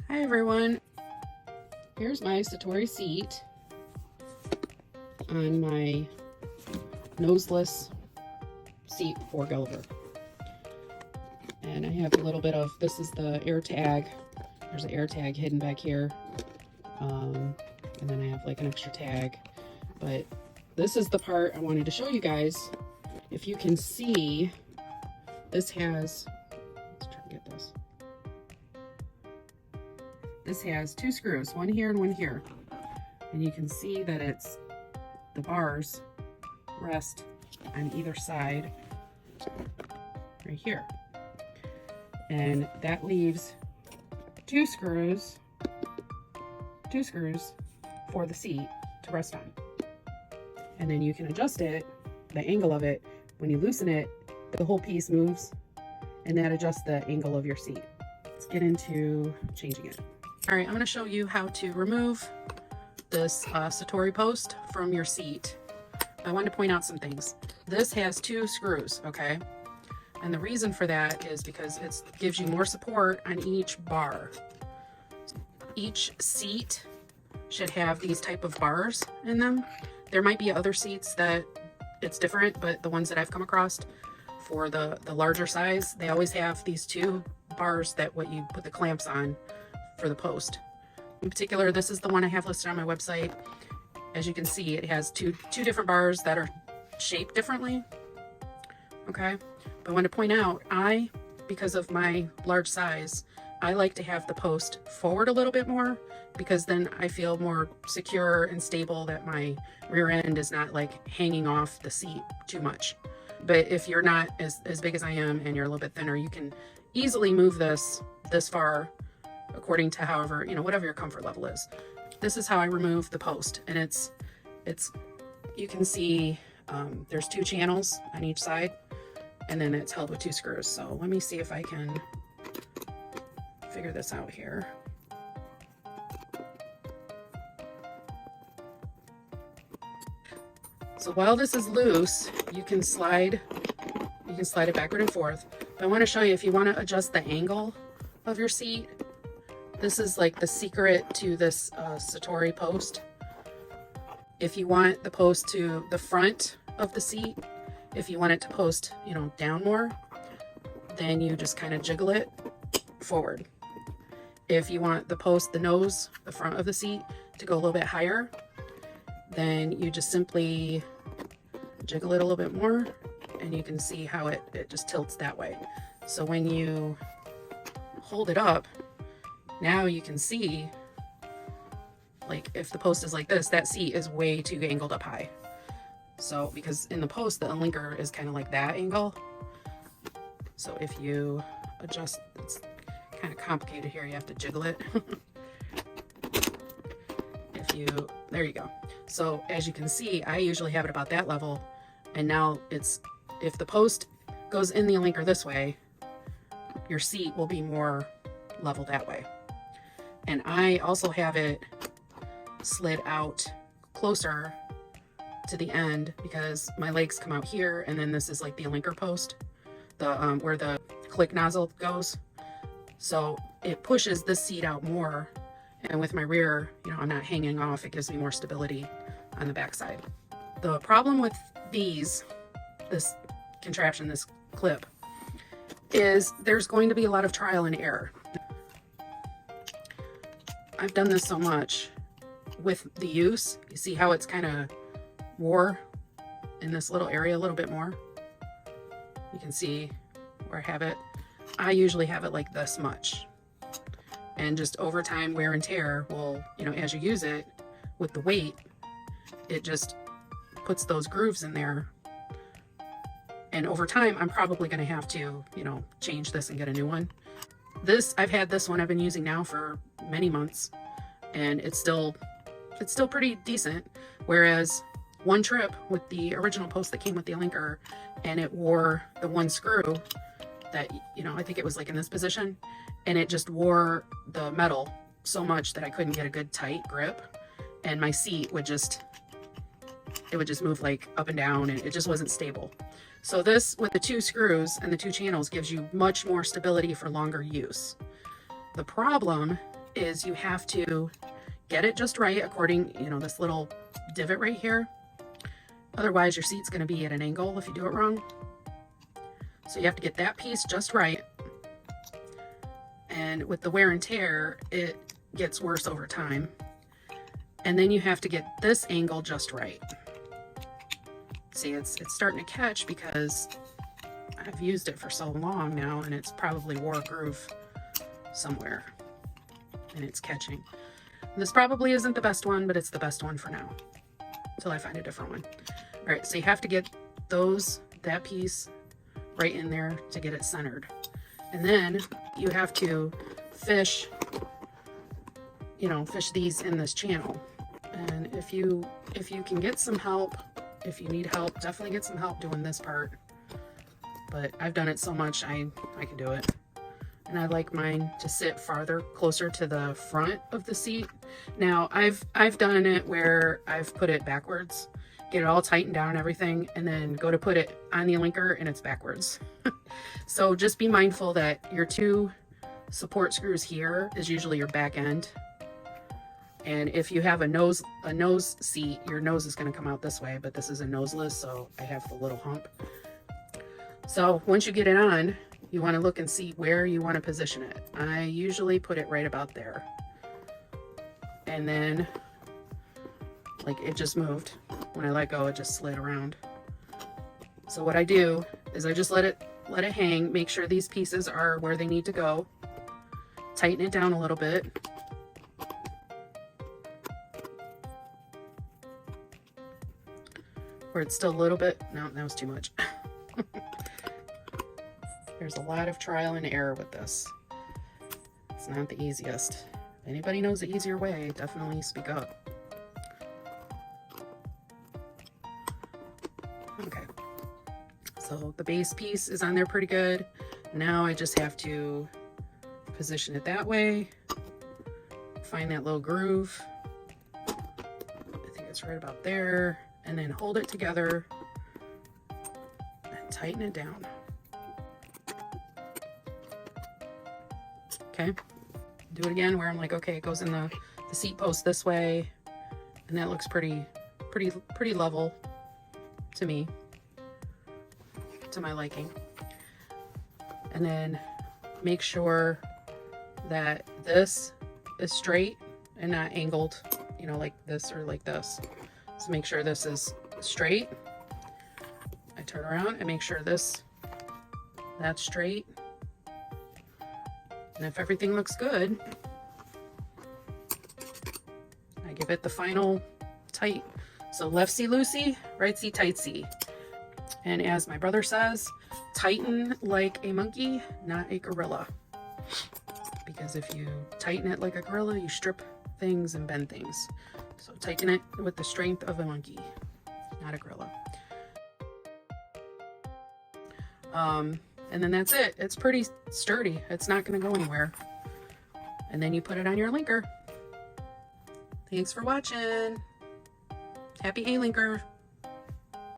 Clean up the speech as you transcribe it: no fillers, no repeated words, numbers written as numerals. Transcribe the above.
Hi everyone, here's my Satori seat on my noseless seat for Gulliver. And I have a little bit of, this is the air tag. There's an air tag hidden back here. And then I have like an extra tag. But this is the part I wanted to show you guys. If you can see, this has, let's try and get this. This has two screws, one here and one here. And you can see that it's, the bars rest on either side right here. And that leaves two screws for the seat to rest on. And then you can adjust it, the angle of it. When you loosen it, the whole piece moves and that adjusts the angle of your seat. Let's get into changing it. All right, I'm gonna show you how to remove this Satori post from your seat. I wanted to point out some things. This has two screws, okay? And the reason for that is because it gives you more support on each bar. Each seat should have these type of bars in them. There might be other seats that it's different, but the ones that I've come across for the larger size, they always have these two bars that what you put the clamps on for the post. In particular, this is the one I have listed on my website. As you can see, it has two different bars that are shaped differently. Okay, but I want to point out, because of my large size, I like to have the post forward a little bit more because then I feel more secure and stable that my rear end is not like hanging off the seat too much. But if you're not as big as I am and you're a little bit thinner, you can easily move this far according to however, whatever your comfort level is. This is how I remove the post, and it's you can see there's two channels on each side, and then it's held with two screws. So let me see if I can figure this out here. So while this is loose, you can slide it backward and forth. But I want to show you, if you want to adjust the angle of your seat, this is like the secret to this Satori post. If you want the post to the front of the seat, if you want it to post, down more, then you just kind of jiggle it forward. If you want the post, the nose, the front of the seat to go a little bit higher, then you just simply jiggle it a little bit more, and you can see how it just tilts that way. So when you hold it up, now you can see, like, if the post is like this, that seat is way too angled up high. So because in the post, the Alinker is kind of like that angle. So if you adjust, it's kind of complicated here, you have to jiggle it. There you go. So as you can see, I usually have it about that level, and now if the post goes in the Alinker this way, your seat will be more level that way. And I also have it slid out closer to the end because my legs come out here, and then this is like the Alinker post, where the click nozzle goes. So it pushes this seat out more, and with my rear, I'm not hanging off. It gives me more stability on the backside. The problem with this contraption, this clip, is there's going to be a lot of trial and error. I've done this so much with the use. You see how it's kind of wore in this little area a little bit more? You can see where I have it. I usually have it like this much. And just over time, wear and tear will, as you use it with the weight, it just puts those grooves in there. And over time, I'm probably going to have to, change this and get a new one. I've had this one I've been using now for many months, and it's still pretty decent. Whereas one trip with the original post that came with the Alinker, and it wore the one screw that, I think it was like in this position, and it just wore the metal so much that I couldn't get a good tight grip, and my seat would just move like up and down, and it just wasn't stable. So this, with the two screws and the two channels, gives you much more stability for longer use. The problem is you have to get it just right according, you know, this little divot right here. Otherwise your seat's going to be at an angle if you do it wrong. So you have to get that piece just right. And with the wear and tear, it gets worse over time. And then you have to get this angle just right. See, it's starting to catch because I've used it for so long now, and it's probably wore a groove somewhere, and it's catching. This probably isn't the best one, but it's the best one for now, until I find a different one. All right, so you have to get that piece right in there to get it centered. And then you have to fish these in this channel. And if you can get some help, if you need help, definitely get some help doing this part. But I've done it so much, I can do it. And I like mine to sit farther, closer to the front of the seat. Now, I've done it where I've put it backwards, get it all tightened down and everything, and then go to put it on the Alinker and it's backwards. So just be mindful that your 2 support screws here is usually your back end. And if you have a nose seat, your nose is going to come out this way, but this is a noseless, so I have the little hump. So once you get it on, you want to look and see where you want to position it. I usually put it right about there. And then, like, it just moved. When I let go, it just slid around. So what I do is I just let it hang, make sure these pieces are where they need to go. Tighten it down a little bit. Where it's still a little bit, no, that was too much. There's a lot of trial and error with this. It's not the easiest. If anybody knows the easier way, definitely speak up. Okay, so the base piece is on there pretty good. Now I just have to position it that way, find that little groove. I think it's right about there. And then hold it together and tighten it down. Okay, do it again where I'm like, okay, it goes in the seat post this way, and that looks pretty level to me, to my liking. And then make sure that this is straight and not angled, you know, like this or like this. So make sure this is straight. I turn around and make sure that's straight. And if everything looks good, I give it the final tight. So left C loosey, right C tightsy. And as my brother says, tighten like a monkey, not a gorilla. Because if you tighten it like a gorilla, you strip things and bend things. So tighten it with the strength of a monkey, not a gorilla. And then that's it. It's pretty sturdy. It's not going to go anywhere. And then you put it on your Alinker. Thanks for watching. Happy Alinker.